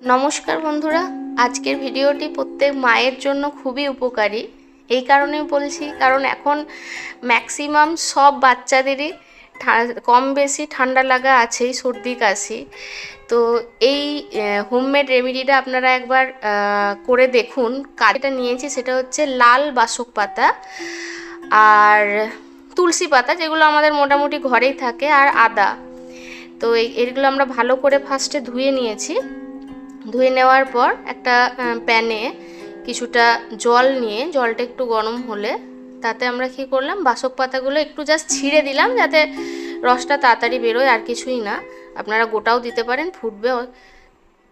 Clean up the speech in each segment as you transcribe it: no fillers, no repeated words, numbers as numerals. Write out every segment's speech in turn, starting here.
নমস্কার বন্ধুরা, আজকের ভিডিওটি প্রত্যেক মায়ের জন্য খুবই উপকারী। এই কারণেই বলছি, কারণ এখন ম্যাক্সিমাম সব বাচ্চাদেরই কম বেশি ঠান্ডা লাগা আছেই, সর্দি কাশি। তো এই হোমমেড রেমেডিটা আপনারা একবার করে দেখুন। কাজটা নিয়েছি সেটা হচ্ছে লাল বাসক পাতা আর তুলসী পাতা, যেগুলো আমাদের মোটামুটি ঘরেই থাকে, আর আদা। তো এইগুলো আমরা ভালো করে ফার্স্টে ধুয়ে নিয়েছি। ধুয়ে নেওয়ার পর একটা প্যানে কিছুটা জল নিয়ে, জলটা একটু গরম হলে তাতে আমরা কী করলাম, বাসক পাতাগুলো একটু জাস্ট ছিঁড়ে দিলাম যাতে রসটা তাড়াতাড়ি বেরোয়, আর কিছুই না। আপনারা গোটাও দিতে পারেন, ফুটবে,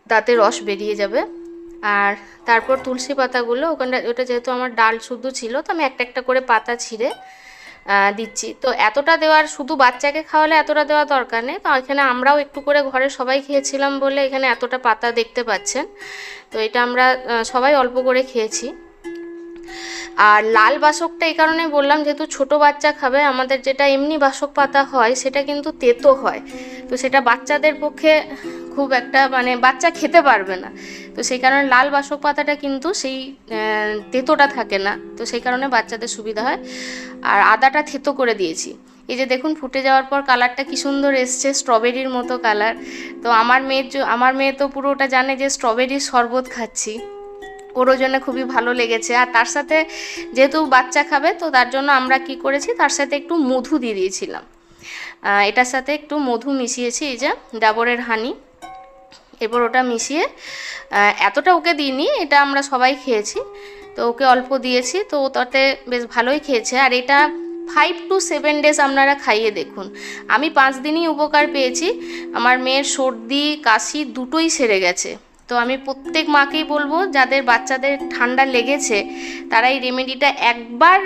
তাতে রস বেরিয়ে যাবে। আর তারপর তুলসী পাতাগুলো ওটা যেহেতু আমার ডাল শুদ্ধ ছিল, তো আমি একটা একটা করে পাতা ছিঁড়ে দিচ্ছি। তো এতটা দেওয়ার, শুধু বাচ্চাকে খাওয়ালে এতটা দেওয়া দরকার নেই। তো এখানে আমরাও একটু করে ঘরে সবাই খেয়েছিলাম বলে এখানে এতটা পাতা দেখতে পাচ্ছেন। তো এটা আমরা সবাই অল্প করে খেয়েছি। আর লাল বাসকটা এই কারণে বললাম, যেহেতু ছোট বাচ্চা খাবে, আমাদের যেটা এমনি বাসক পাতা হয় সেটা কিন্তু তেতো হয়। তো সেটা বাচ্চাদের পক্ষে খুব একটা, মানে বাচ্চা খেতে পারবে না। তো সেই কারণে লাল বাসক পাতাটা কিন্তু সেই তেতোটা থাকে না, তো সেই কারণে বাচ্চাদের সুবিধা হয়। আর আদাটা থেতো করে দিয়েছি। এই যে দেখুন, ফুটে যাওয়ার পর কালারটা কি সুন্দর এসছে, স্ট্রবেরির মতো কালার। তো আমার মেয়ে তো পুরো ওটা জানে যে স্ট্রবেরির শরবত খাচ্ছি, ওর জন্য খুবই ভালো লেগেছে। আর তার সাথে যেহেতু বাচ্চা খাবে, তো তার জন্য আমরা কি করেছি, তার সাথে একটু মধু দিয়ে দিয়েছিলাম। এটার সাথে একটু মধু মিশিয়েছি, এই যে ডাবরের হানি। এরপর ওটা মিশিয়ে, এতটা ওকে দিইনি, এটা আমরা সবাই খেয়েছি, তো ওকে অল্প দিয়েছি, তো তাতে বেশ ভালোই খেয়েছে। আর এটা 5 to 7 ডেজ আপনারা খাইয়ে দেখুন। আমি 5 দিনই উপকার পেয়েছি। আমার মেয়ের সর্দি কাশি দুটোই সেরে গেছে। তো আমি প্রত্যেক মাকেই বলবো, যাদের বাচ্চাদের ঠান্ডা লেগেছে তারা এই রেমেডিটা একবার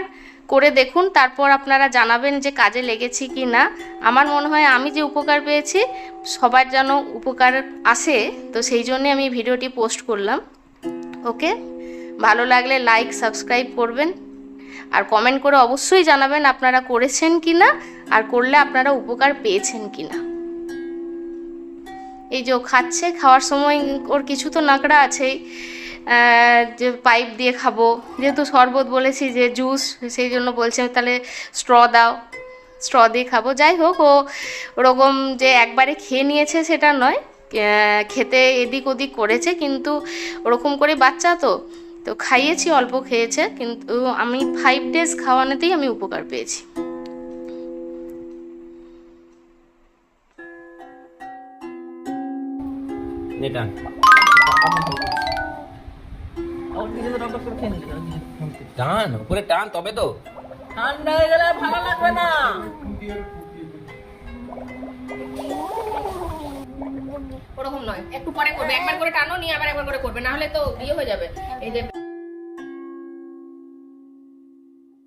করে দেখুন, তারপর আপনারা জানাবেন যে কাজে লেগেছে কি না। আমার মনে হয় আমি যে উপকার পেয়েছি, সবার যেন উপকার আসে, তো সেই জন্যে আমি ভিডিওটি পোস্ট করলাম। ওকে, ভালো লাগলে লাইক সাবস্ক্রাইব করবেন, আর কমেন্ট করে অবশ্যই জানাবেন আপনারা করেছেন কি না, আর করলে আপনারা উপকার পেয়েছেন কি না। এই যে ও খাচ্ছে, খাওয়ার সময় ওর কিছু তো নাকড়া আছেই, যে পাইপ দিয়ে খাবো, যেহেতু শরবত বলেছি যে জুস, সেই জন্য বলছে তাহলে স্ট্র দাও, স্ট্র দিয়ে খাবো। যাই হোক, ও ওরকম যে একবারে খেয়ে নিয়েছে সেটা নয়, খেতে এদিক ওদিক করেছে, কিন্তু ওরকম করে বাচ্চা তো তো খাইয়েছি, অল্প খেয়েছে, কিন্তু আমি 5 ডেজ খাওয়ানোতেই আমি উপকার পেয়েছি। টান উপরে টান, তবে তো ঠান্ডা হয়ে গেলে ভালো লাগবে না। ওরকম নয়, একটু পরে করবে, একবার করে টানো নিয়ে আবার একবার করে করবে, না হলে তো ইয়ে হয়ে যাবে। এই যে